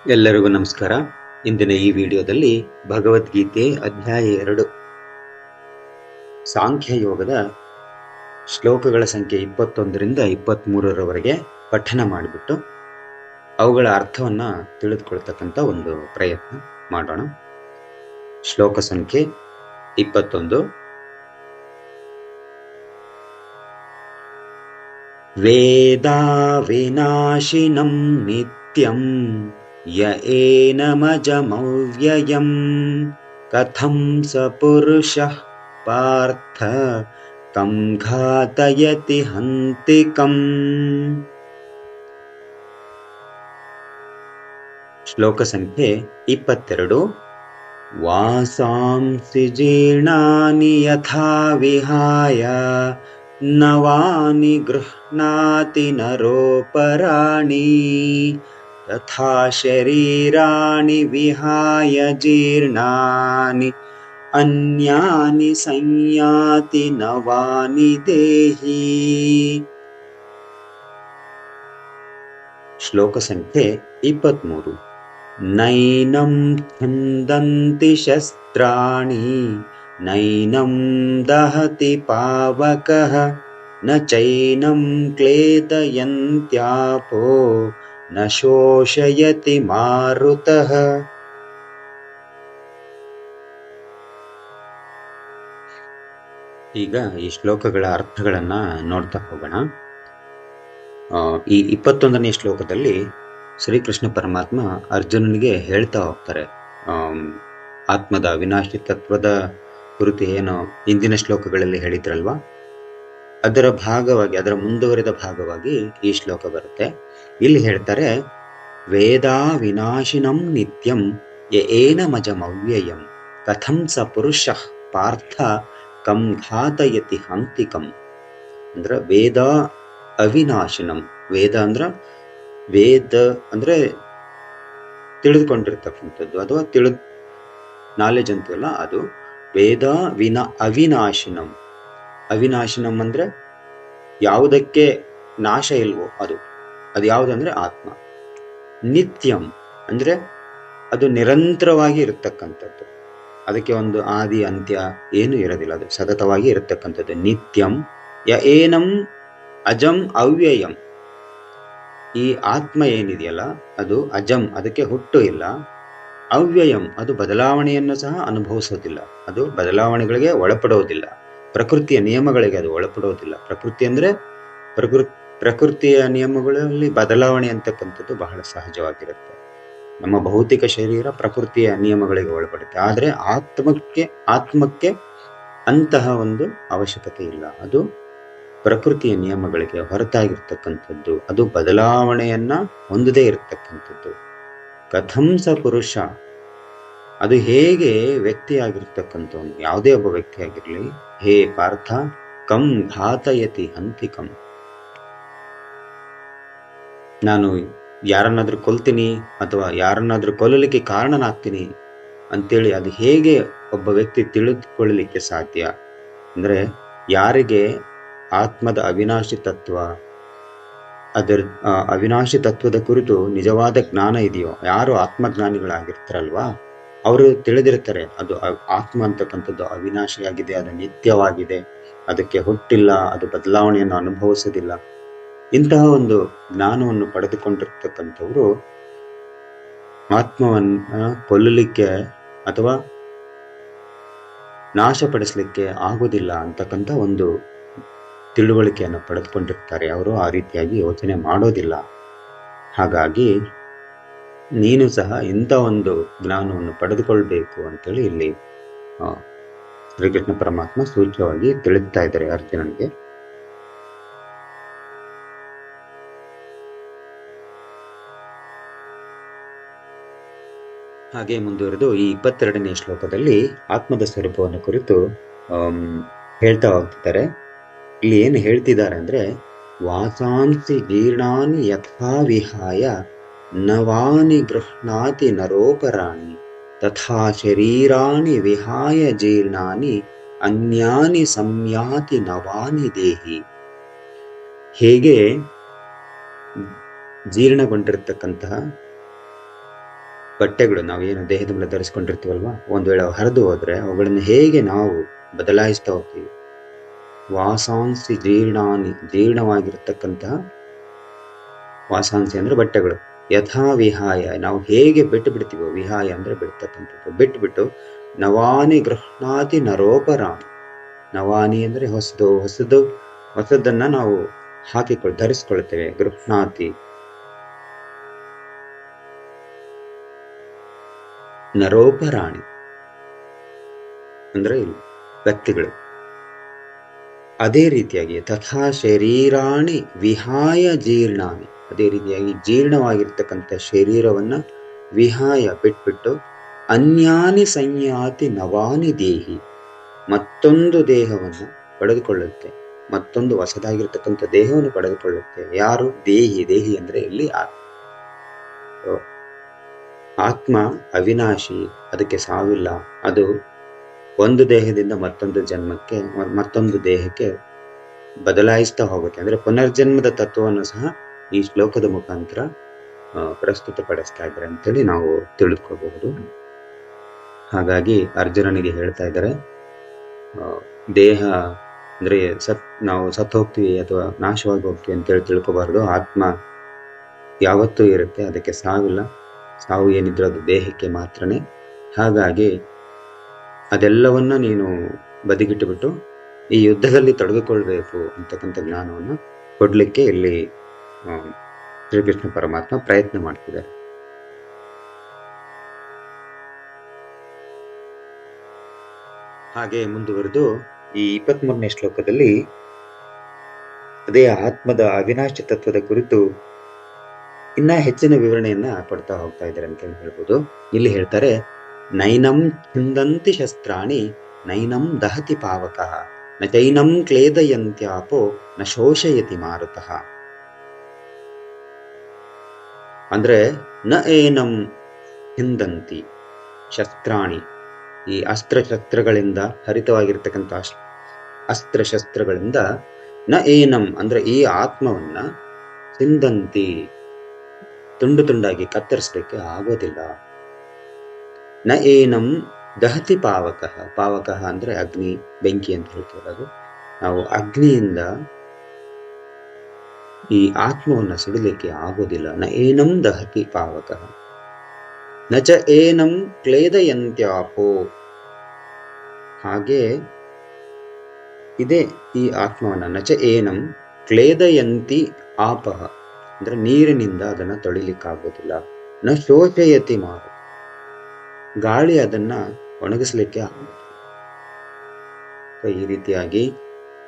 ಎಲ್ಲರಿಗೂ ನಮಸ್ಕಾರ. ಇಂದಿನ ಈ ವಿಡಿಯೋದಲ್ಲಿ ಭಗವದ್ಗೀತೆ ಅಧ್ಯಾಯ 2 ಸಾಂಖ್ಯ ಯೋಗದ ಶ್ಲೋಕಗಳ ಸಂಖ್ಯೆ 21ರಿಂದ 23ರವರೆಗೆ ಪಠನ ಮಾಡಿಬಿಟ್ಟು ಅವುಗಳ ಅರ್ಥವನ್ನ ತಿಳಿದುಕೊಳ್ತಕ್ಕಂಥ ಒಂದು ಪ್ರಯತ್ನ ಮಾಡೋಣ. ಶ್ಲೋಕ ಸಂಖ್ಯೆ 21. ವೇದಾ ವಿನಾಶಿನಂ ನಿತ್ಯಂ ಯ ಏನಮಜಮವ್ಯಯಂ ಕಥಂ ಸ ಪುರುಷಃ ಪಾರ್ಥ ಕಂ ಘಾತಯತಿ ಹಂತಿಕಂ. ಶ್ಲೋಕ ಸಂಖ್ಯೆ 22. ವಾಸಾಂಸಿ ಜೀರ್ಣಾನಿ ಯಥಾ ವಿಹಾಯ ನವಾನಿ ಗೃಹ್ಣಾತಿ ನರೋಪರಾಣಿ ತಥಾ ಶರೀರಾಣಿ ವಿಹಾಯ ಜೀರ್ಣಾನಿ ಅನ್ಯಾನಿ ಸಂಯಾತಿ ನವಾನಿ ದೇಹಿ. ಶ್ಲೋಕ ಸಂಖ್ಯೆ 23. ನೈನಂ ಛಂದಂತಿ ಶಸ್ತ್ರಾಣಿ ನೈನಂ ದಹತಿ ಪಾವಕಃ ನ ಚೈನಂ ಕ್ಲೇದಯಂತ್ಯಾಪೋ ನ ಶೋಷಯತಿ ಮಾರುತಃ. ಈಗ ಈ ಶ್ಲೋಕಗಳ ಅರ್ಥಗಳನ್ನ ನೋಡ್ತಾ ಹೋಗೋಣ. ಈ 21ನೇ ಶ್ಲೋಕದಲ್ಲಿ ಶ್ರೀಕೃಷ್ಣ ಪರಮಾತ್ಮ ಅರ್ಜುನನಿಗೆ ಹೇಳ್ತಾ ಹೋಗ್ತಾರೆ ಆತ್ಮದ ವಿನಾಶಿ ತತ್ವದ ಕುರಿತು ಏನು ಇಂದಿನ ಶ್ಲೋಕಗಳಲ್ಲಿ ಹೇಳಿದ್ರಲ್ವಾ, ಅದರ ಭಾಗವಾಗಿ, ಅದರ ಮುಂದುವರಿದ ಭಾಗವಾಗಿ ಈ ಶ್ಲೋಕ ಬರುತ್ತೆ. ಇಲ್ಲಿ ಹೇಳ್ತಾರೆ, ವೇದಾ ವಿನಾಶಿನಂ ನಿತ್ಯಂ ಯೇನಮಜಮವ್ಯಯಂ ಕಥಂ ಸ ಪುರುಷಃ ಪಾರ್ಥ ಕಂ ಘಾತಯತಿ ಹಂತಿಕಂ. ಅಂದ್ರೆ ವೇದ ಅವಿನಾಶಿನಂ. ವೇದ ಅಂದ್ರೆ ತಿಳಿದುಕೊಂಡಿರ್ತಕ್ಕಂಥದ್ದು ಅಥವಾ ನಾಲೆಜ್ ಅಂತೀವಲ್ಲ ಅದು. ವೇದ ಅವಿನಾಶಿನಂ. ಅವಿನಾಶಿನಂ ಅಂದ್ರೆ ಯಾವುದಕ್ಕೆ ನಾಶ ಇಲ್ವೋ ಅದು ಯಾವುದಂದ್ರೆ ಆತ್ಮ. ನಿತ್ಯಂ ಅಂದ್ರೆ ಅದು ನಿರಂತರವಾಗಿ ಇರತಕ್ಕಂಥದ್ದು, ಅದಕ್ಕೆ ಒಂದು ಆದಿ ಅಂತ್ಯ ಏನು ಇರೋದಿಲ್ಲ, ಅದು ಸತತವಾಗಿ ಇರತಕ್ಕಂಥದ್ದು. ನಿತ್ಯಂ ಯ ಏನಂ ಅಜಂ ಅವ್ಯಯಂ. ಈ ಆತ್ಮ ಏನಿದೆಯಲ್ಲ ಅದು ಅಜಂ, ಅದಕ್ಕೆ ಹುಟ್ಟು ಇಲ್ಲ. ಅವ್ಯಯಂ, ಅದು ಬದಲಾವಣೆಯನ್ನು ಸಹ ಅನುಭವಿಸೋದಿಲ್ಲ, ಅದು ಬದಲಾವಣೆಗಳಿಗೆ ಒಳಪಡೋದಿಲ್ಲ. ಪ್ರಕೃತಿಯ ನಿಯಮಗಳಿಗೆ ಅದು ಒಳಪಡೋದಿಲ್ಲ. ಪ್ರಕೃತಿ ಅಂದ್ರೆ ಪ್ರಕೃತಿಯ ನಿಯಮಗಳಲ್ಲಿ ಬದಲಾವಣೆ ಅಂತಕ್ಕಂಥದ್ದು ಬಹಳ ಸಹಜವಾಗಿರುತ್ತೆ. ನಮ್ಮ ಭೌತಿಕ ಶರೀರ ಪ್ರಕೃತಿಯ ನಿಯಮಗಳಿಗೆ ಒಳಪಡುತ್ತೆ, ಆದ್ರೆ ಆತ್ಮಕ್ಕೆ ಅಂತಹ ಒಂದು ಅವಶ್ಯಕತೆ ಇಲ್ಲ. ಅದು ಪ್ರಕೃತಿಯ ನಿಯಮಗಳಿಗೆ ಹೊರತಾಗಿರ್ತಕ್ಕಂಥದ್ದು, ಅದು ಬದಲಾವಣೆಯನ್ನ ಹೊಂದದೇ ಇರತಕ್ಕಂಥದ್ದು. ಕಥಂ ಸ ಪುರುಷ, ಅದು ಹೇಗೆ ವ್ಯಕ್ತಿಯಾಗಿರ್ತಕ್ಕಂಥವನು, ಯಾವುದೇ ಒಬ್ಬ ವ್ಯಕ್ತಿ ಆಗಿರ್ಲಿ, ಹೇ ಪಾರ್ಥ ಕಂ ಘಾತಯತಿ ಹಂತಿಕಂ. ನಾನು ಯಾರನ್ನಾದ್ರೂ ಕೊಲ್ತೀನಿ ಅಥವಾ ಯಾರನ್ನಾದ್ರೂ ಕೊಲ್ಲಲಿಕ್ಕೆ ಕಾರಣನಾಗ್ತೀನಿ ಅಂತೇಳಿ ಅದು ಹೇಗೆ ಒಬ್ಬ ವ್ಯಕ್ತಿ ತಿಳಿದುಕೊಳ್ಳಲಿಕ್ಕೆ ಸಾಧ್ಯ? ಅಂದ್ರೆ ಯಾರಿಗೆ ಆತ್ಮದ ಅವಿನಾಶಿ ತತ್ವ, ಅದರ ಅವಿನಾಶಿ ತತ್ವದ ಕುರಿತು ನಿಜವಾದ ಜ್ಞಾನ ಇದೆಯೋ, ಯಾರು ಆತ್ಮಜ್ಞಾನಿಗಳಾಗಿರ್ತಾರಲ್ವಾ ಅವರು ತಿಳಿದಿರ್ತಾರೆ, ಅದು ಆತ್ಮ ಅಂತಕ್ಕಂಥದ್ದು ಅವಿನಾಶಿಯಾಗಿದೆ, ಅದು ನಿತ್ಯವಾಗಿದೆ, ಅದಕ್ಕೆ ಹುಟ್ಟಿಲ್ಲ, ಅದು ಬದಲಾವಣೆಯನ್ನು ಅನುಭವಿಸೋದಿಲ್ಲ. ಇಂತಹ ಒಂದು ಜ್ಞಾನವನ್ನು ಪಡೆದುಕೊಂಡಿರ್ತಕ್ಕಂಥವ್ರು ಆತ್ಮವನ್ನ ಕೊಲ್ಲಲಿಕ್ಕೆ ಅಥವಾ ನಾಶಪಡಿಸಲಿಕ್ಕೆ ಆಗೋದಿಲ್ಲ ಅಂತಕ್ಕಂಥ ಒಂದು ತಿಳುವಳಿಕೆಯನ್ನು ಪಡೆದುಕೊಂಡಿರ್ತಾರೆ. ಅವರು ಆ ರೀತಿಯಾಗಿ ಯೋಚನೆ ಮಾಡೋದಿಲ್ಲ. ಹಾಗಾಗಿ ನೀನು ಸಹ ಇಂಥ ಒಂದು ಜ್ಞಾನವನ್ನು ಪಡೆದುಕೊಳ್ಬೇಕು ಅಂತೇಳಿ ಇಲ್ಲಿ ಶ್ರೀಕೃಷ್ಣ ಪರಮಾತ್ಮ ಸೂಚ್ಯವಾಗಿ ತಿಳಿಸ್ತಾ ಇದ್ದಾರೆ ಅರ್ಜುನನಿಗೆ. ಹಾಗೆ ಮುಂದುವರೆದು ಈ 22ನೇ ಶ್ಲೋಕದಲ್ಲಿ ಆತ್ಮದ ಸ್ವರೂಪವನ್ನು ಕುರಿತು ಹೇಳ್ತಾ ಹೋಗ್ತಿದ್ದಾರೆ. ಇಲ್ಲಿ ಏನು ಹೇಳ್ತಿದ್ದಾರೆ ಅಂದ್ರೆ, ವಾಸಾಂಸಿ ಜೀರ್ಣಾನಿ ಯಥಾ ವಿಹಾಯ ನವಾನಿ ಗೃಹ್ಣಾತಿ ನರೋಪರಾಣಿ ತಥಾ ಶರೀರಾಣಿ ವಿಹಾಯ ಜೀರ್ಣಾನಿ ಅನ್ಯಾನಿ ಸಂಯಾತಿ ನವಾನಿ ದೇಹಿ. ಹೇಗೆ ಜೀರ್ಣಗೊಂಡಿರ್ತಕ್ಕಂತಹ ಬಟ್ಟೆಗಳು ನಾವೇನು ದೇಹದ ಮೇಲೆ ಧರಿಸ್ಕೊಂಡಿರ್ತೀವಲ್ವಾ, ಒಂದು ವೇಳೆ ಹರಿದು ಹೋದ್ರೆ ಅವುಗಳನ್ನು ಹೇಗೆ ನಾವು ಬದಲಾಯಿಸ್ತಾ ಹೋಗ್ತೀವಿ. ವಾಸಾಂಸಿ ಜೀರ್ಣವಾಗಿರ್ತಕ್ಕಂತಹ, ವಾಸಾಂಸಿ ಅಂದ್ರೆ ಬಟ್ಟೆಗಳು, ಯಥಾ ವಿಹಾಯ ನಾವು ಹೇಗೆ ಬಿಟ್ಟು ಬಿಡ್ತೀವೋ, ವಿಹಾಯ ಅಂದ್ರೆ ಬಿಡ್ತಕ್ಕಂಥದ್ದು, ಬಿಟ್ಟು ನವಾನಿ ಗೃಹ್ಣಾತಿ ನರೋಪರಾಣಿ. ನವಾನಿ ಅಂದ್ರೆ ಹೊಸದನ್ನ ನಾವು ಧರಿಸ್ಕೊಳ್ತೇವೆ. ಗೃಹ್ಣಾತಿ ನರೋಪರಾಣಿ ಅಂದ್ರೆ ವ್ಯಕ್ತಿಗಳು. ಅದೇ ರೀತಿಯಾಗಿ ತಥಾ ಶರೀರಾಣಿ ವಿಹಾಯ ಜೀರ್ಣಾನಿ, ಅದೇ ರೀತಿಯಾಗಿ ಜೀರ್ಣವಾಗಿರ್ತಕ್ಕಂಥ ಶರೀರವನ್ನ ವಿಹಾಯ ಬಿಟ್ಬಿಟ್ಟು ಅನ್ಯಾನಿ ಸಂಯಾತಿ ನವಾನಿ ದೇಹಿ, ಮತ್ತೊಂದು ದೇಹವನ್ನು ಪಡೆದುಕೊಳ್ಳುತ್ತೆ, ಮತ್ತೊಂದು ಹೊಸದಾಗಿರ್ತಕ್ಕಂಥ ದೇಹವನ್ನು ಪಡೆದುಕೊಳ್ಳುತ್ತೆ. ಯಾರು? ದೇಹಿ ಅಂದ್ರೆ ಇಲ್ಲಿ ಆತ್ಮ ಅವಿನಾಶಿ, ಅದಕ್ಕೆ ಸಾವಿಲ್ಲ. ಅದು ಒಂದು ದೇಹದಿಂದ ಮತ್ತೊಂದು ದೇಹಕ್ಕೆ ಬದಲಾಯಿಸ್ತಾ ಹೋಗುತ್ತೆ. ಅಂದ್ರೆ ಪುನರ್ಜನ್ಮದ ತತ್ವವನ್ನು ಸಹ ಈ ಶ್ಲೋಕದ ಮುಖಾಂತರ ಪ್ರಸ್ತುತಪಡಿಸ್ತಾ ಇದ್ದಾರೆ ಅಂತೇಳಿ ನಾವು ತಿಳಿದುಕೋಬಹುದು. ಹಾಗಾಗಿ ಅರ್ಜುನನಿಗೆ ಹೇಳ್ತಾ ಇದ್ದಾರೆ, ದೇಹ ಅಂದ್ರೆ ನಾವು ಸತ್ತು ಹೋಗ್ತೀವಿ ಅಥವಾ ನಾಶವಾಗಿ ಹೋಗ್ತೀವಿ ಅಂತೇಳಿ ತಿಳ್ಕೋಬಾರ್ದು. ಆತ್ಮ ಯಾವತ್ತೂ ಇರುತ್ತೆ, ಅದಕ್ಕೆ ಸಾವಿಲ್ಲ. ಸಾವು ಏನಿದ್ರು ಅದು ದೇಹಕ್ಕೆ ಮಾತ್ರನೇ. ಹಾಗಾಗಿ ಅದೆಲ್ಲವನ್ನ ನೀನು ಬದಿಗಿಟ್ಟುಬಿಟ್ಟು ಈ ಯುದ್ಧದಲ್ಲಿ ತೊಡಗಿಕೊಳ್ಬೇಕು ಅಂತಕ್ಕಂಥ ಜ್ಞಾನವನ್ನು ಕೊಡ್ಲಿಕ್ಕೆ ಇಲ್ಲಿ ಶ್ರೀಕೃಷ್ಣ ಪರಮಾತ್ಮ ಪ್ರಯತ್ನ ಮಾಡ್ತಿದ್ದಾರೆ. ಹಾಗೆ ಮುಂದುವರೆದು ಈ 23ನೇ ಶ್ಲೋಕದಲ್ಲಿ ಅದೇ ಆತ್ಮದ ಅವಿನಾಶ ತತ್ವದ ಕುರಿತು ಇನ್ನ ಹೆಚ್ಚಿನ ವಿವರಣೆಯನ್ನ ಕೊಡ್ತಾ ಹೋಗ್ತಾ ಇದ್ದಾರೆ ಅಂತ ಹೇಳ್ಬೋದು. ಇಲ್ಲಿ ಹೇಳ್ತಾರೆ, ನೈನಂ ಛಿಂದಂತಿ ಶಸ್ತ್ರಾಣಿ ನೈನಂ ದಹತಿ ಪಾವಕಃ ನ ಚೈನಂ ಕ್ಲೇದಯಂತ್ಯಾಪೋ ನ ಶೋಷಯತಿ ಮಾರುತಃ. ಅಂದ್ರೆ ನ ಏನಂ ಛಿಂದಂತಿ ಶಸ್ತ್ರಾಣಿ, ಈ ಅಸ್ತ್ರಶಸ್ತ್ರಗಳಿಂದ ಹರಿತವಾಗಿರ್ತಕ್ಕಂಥ ಅಸ್ತ್ರಶಸ್ತ್ರಗಳಿಂದ ನ ಏನಂ ಅಂದ್ರೆ ಈ ಆತ್ಮವನ್ನ ಛಿಂದಂತಿ ತುಂಡು ತುಂಡಾಗಿ ಕತ್ತರಿಸಲಿಕ್ಕೆ ಆಗೋದಿಲ್ಲ. ನ ಏನಂ ದಹತಿ ಪಾವಕಃ, ಪಾವಕಃ ಅಂದ್ರೆ ಅಗ್ನಿ, ಬೆಂಕಿ ಅಂತ ಹೇಳ್ತೀವಿ. ಅದು ನಾವು ಅಗ್ನಿಯಿಂದ ಈ ಆತ್ಮವನ್ನ ಸುಡಲಿಕ್ಕೆ ಆಗೋದಿಲ್ಲ. ನ ಏನಂ ದಹತಿ ಪಾವಕಃ ನ ಚ ಏನಂ ಕ್ಲೇದಯಂತ್ಯಾಪೋ. ಹಾಗೆ ಇದೇ ಈ ಆತ್ಮವನ್ನ ನ ಚ ಏನಂ ಕ್ಲೇದಯಂತಿ ಆಪಃ ಅಂದ್ರೆ ನೀರಿನಿಂದ ಅದನ್ನ ತೊಳಿಲಿಕ್ಕಾಗೋದಿಲ್ಲ. ನ ಶೋಷಯತಿ ಮಾರು, ಗಾಳಿ ಅದನ್ನ ಒಣಗಿಸ್ಲಿಕ್ಕೆ ಆಗೋದಿಲ್ಲ. ಈ ರೀತಿಯಾಗಿ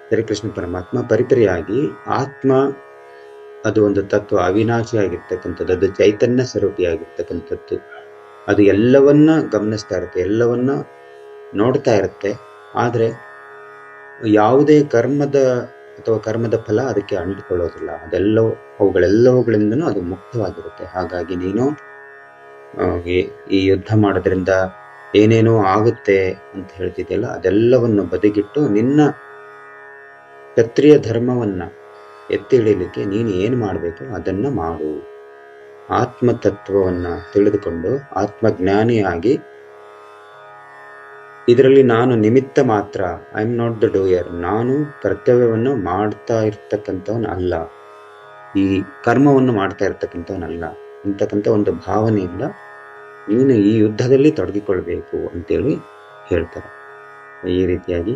ಶ್ರೀಕೃಷ್ಣ ಪರಮಾತ್ಮ ಪರಿಪರಿಯಾಗಿ ಆತ್ಮ ಅದು ಒಂದು ತತ್ವ, ಅವಿನಾಶಿಯಾಗಿರ್ತಕ್ಕಂಥದ್ದು, ಅದು ಚೈತನ್ಯ ಸ್ವರೂಪಿಯಾಗಿರ್ತಕ್ಕಂಥದ್ದು. ಅದು ಎಲ್ಲವನ್ನ ಗಮನಿಸ್ತಾ ಇರುತ್ತೆ, ಎಲ್ಲವನ್ನ ನೋಡ್ತಾ ಇರುತ್ತೆ. ಆದ್ರೆ ಯಾವುದೇ ಕರ್ಮದ ಫಲ ಅದಕ್ಕೆ ಅಂಟಿಕೊಳ್ಳೋದಿಲ್ಲ. ಅವುಗಳೆಲ್ಲವುಗಳಿಂದನೂ ಅದು ಮುಕ್ತವಾಗಿರುತ್ತೆ. ಹಾಗಾಗಿ ನೀನು ಈ ಯುದ್ಧ ಮಾಡೋದ್ರಿಂದ ಏನೇನೋ ಆಗುತ್ತೆ ಅಂತ ಹೇಳ್ತಿದ್ಯಲ್ಲ, ಅದೆಲ್ಲವನ್ನು ಬದಿಗಿಟ್ಟು ನಿನ್ನ ಕ್ಷತ್ರಿಯ ಧರ್ಮವನ್ನ ಎತ್ತಿ ಹಿಡಿಯಲಿಕ್ಕೆ ನೀನು ಏನು ಮಾಡಬೇಕು ಅದನ್ನ ಮಾಡು. ಆತ್ಮತತ್ವವನ್ನ ತಿಳಿದುಕೊಂಡು ಆತ್ಮಜ್ಞಾನಿಯಾಗಿ, ಇದರಲ್ಲಿ ನಾನು ನಿಮಿತ್ತ ಮಾತ್ರ, I am not the doer, ನಾನು ಕರ್ತವ್ಯವನ್ನು ಮಾಡ್ತಾ ಇರ್ತಕ್ಕಂಥವನ್ ಅಲ್ಲ, ಈ ಕರ್ಮವನ್ನು ಮಾಡ್ತಾ ಇರ್ತಕ್ಕಂಥವನಲ್ಲ ಅಂತಕ್ಕಂಥ ಒಂದು ಭಾವನೆಯಿಂದ ನೀನು ಈ ಯುದ್ಧದಲ್ಲಿ ತೊಡಗಿಕೊಳ್ಬೇಕು ಅಂತೇಳಿ ಹೇಳ್ತಾರೆ. ಈ ರೀತಿಯಾಗಿ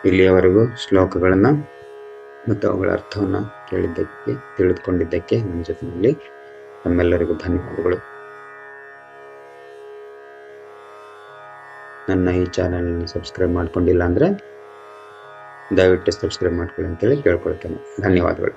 ಇಲ್ಲಿಯವರೆಗೂ ಶ್ಲೋಕಗಳನ್ನ ಮತ್ತು ಅವುಗಳ ಅರ್ಥವನ್ನ ತಿಳಿದುಕೊಂಡಿದ್ದಕ್ಕೆ ನನ್ನ ಜೊತೆಯಲ್ಲಿ ನಮ್ಮೆಲ್ಲರಿಗೂ ಧನ್ಯವಾದಗಳು. ನನ್ನ ಈ ಚಾನಲ್ನ ಸಬ್ಸ್ಕ್ರೈಬ್ ಮಾಡ್ಕೊಂಡಿಲ್ಲ ಅಂದ್ರೆ ದಯವಿಟ್ಟು ಸಬ್ಸ್ಕ್ರೈಬ್ ಮಾಡ್ಕೊಳ್ಳಿ ಅಂತೇಳಿ ಕೇಳ್ಕೊಳ್ತೇನೆ. ಧನ್ಯವಾದಗಳು.